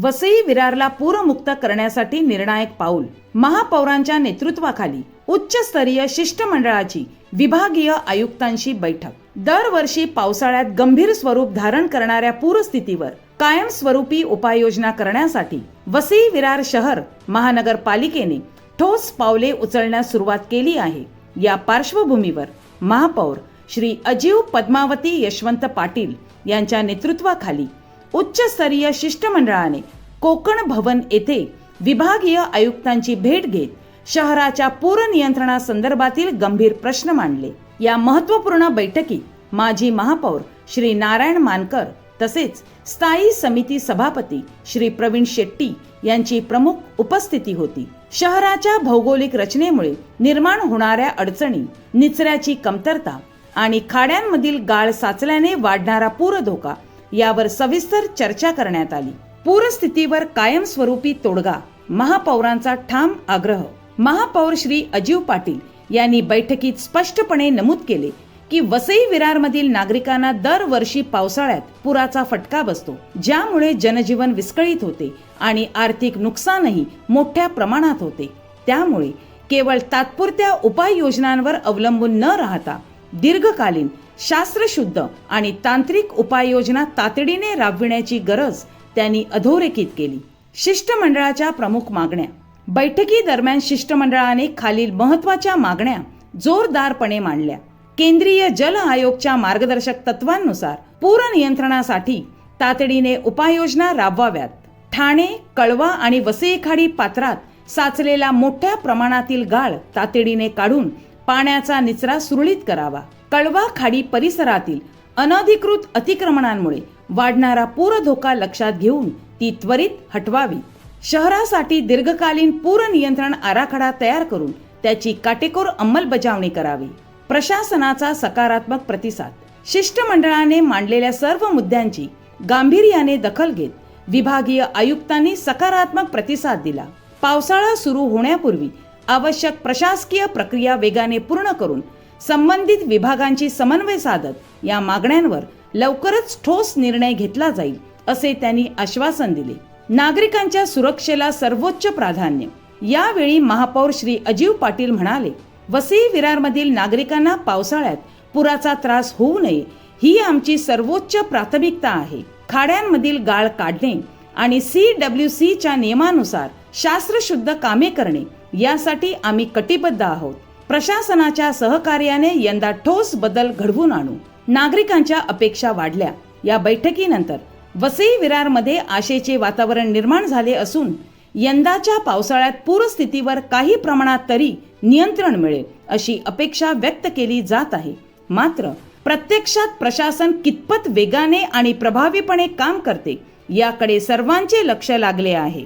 वसई विरारला पूरमुक्त करण्यासाठी निर्णायक पाऊल. महापौरांच्या नेतृत्वाखाली उच्चस्तरीय शिष्टमंडळाची विभागीय आयुक्तांशी बैठक. दरवर्षी पावसाळ्यात गंभीर स्वरूप धारण करणाऱ्या पूरस्थितीवर कायमस्वरूपी उपाययोजना करण्यासाठी वसई विरार शहर महानगरपालिकेने ठोस पावले उचलण्यास सुरुवात केली आहे. या पार्श्वभूमीवर महापौर श्री अजीव पद्मावती यशवंत पाटील यांच्या नेतृत्वाखाली उच्चस्तरीय शिष्टमंडळाने कोकण भवन येथे विभागीय आयुक्तांची भेट घेत शहराच्या पूर नियंत्रणासंदर्भातील गंभीर प्रश्न मांडले. या महत्त्वपूर्ण बैठकीत माजी महापौर श्री नारायण मानकर तसेच स्थायी समिती सभापती श्री प्रवीण शेट्टी यांची प्रमुख उपस्थिती होती. शहराच्या भौगोलिक रचनेमुळे निर्माण होणाऱ्या अडचणी, निचऱ्याची कमतरता आणि खाड्यांमधील गाळ साचल्याने वाढणारा पूर धोका यावर सविस्तर चर्चा करण्यात आली. पूरस्थितीवर कायमस्वरूपी तोडगा, महापौरांचा ठाम आग्रह. महापौर श्री अजीव पाटील यांनी बैठकीत स्पष्टपणे नमूद केले की वसई विरार मधील नागरिकांना दरवर्षी पावसाळ्यात पुराचा फटका बसतो, ज्यामुळे जनजीवन विस्कळीत होते आणि आर्थिक नुकसानही मोठ्या प्रमाणात होते. त्यामुळे केवळ तात्पुरत्या उपाययोजनांवर अवलंबून न राहता दीर्घकालीन, शास्त्रशुद्ध आणि तांत्रिक उपाययोजना तातडीने राबविण्याची गरज त्यांनी अधोरेखित केली. शिष्टमंडळाच्या प्रमुख मागण्या. बैठकीदरम्यान शिष्टमंडळाने खालील महत्त्वाच्या मागण्या जोरदारपणे मांडल्या. केंद्रीय जल आयोगच्या मार्गदर्शक तत्वांनुसार पूर नियंत्रणासाठी तातडीने उपाययोजना राबवाव्यात. ठाणे, कळवा आणि वसईखाडी पात्रात साचलेला मोठ्या प्रमाणातील गाळ तातडीने काढून पाण्याचा निचरा सुरळीत करावा. कळवा खाडी परिसरातील अनधिकृत अतिक्रमणांमुळे वाढणारा पूर धोका लक्षात घेऊन ती त्वरित हटवावी. शहरासाठी दीर्घकालीन पूर नियंत्रण आराखडा तयार करून त्याची काटेकोर अंमलबजावणी करावी. प्रशासनाचा सकारात्मक प्रतिसाद. शिष्टमंडळाने मांडलेल्या सर्व मुद्द्यांची गांभीर्याने दखल घेत विभागीय आयुक्तांनी सकारात्मक प्रतिसाद दिला. पावसाळा सुरू होण्यापूर्वी आवश्यक प्रशासकीय प्रक्रिया वेगाने पूर्ण करून संबंधित विभागांची समन्वय साधत या मागण्यांवर लवकरच ठोस निर्णय घेतला जाईल असे त्यांनी आश्वासन दिले. नागरिकांच्या सुरक्षेला सर्वोच्च प्राधान्य. यावेळी महापौर श्री अजीव पाटील म्हणाले, वसई विरार मधील नागरिकांना पावसाळ्यात पुराचा त्रास होऊ नये ही आमची सर्वोच्च प्राथमिकता आहे. खाड्यांमधील गाळ काढणे आणि CWCच्या नियमानुसार शास्त्रशुद्ध कामे करणे यासाठी आम्ही कटिबद्ध आहोत. प्रशासनाच्या सहकार्याने यंदा ठोस बदल घडवून आणू. नागरिकांच्या अपेक्षा वाढल्या. या बैठकीनंतर वसई विरार मध्ये आशेचे वातावरण निर्माण झाले असून यंदाच्या पावसाळ्यात पूरस्थितीवर काही प्रमाणात तरी नियंत्रण मिळेल अशी अपेक्षा व्यक्त केली जात आहे. मात्र प्रत्यक्षात प्रशासन कितपत वेगाने आणि प्रभावीपणे काम करते याकडे सर्वांचे लक्ष लागले आहे.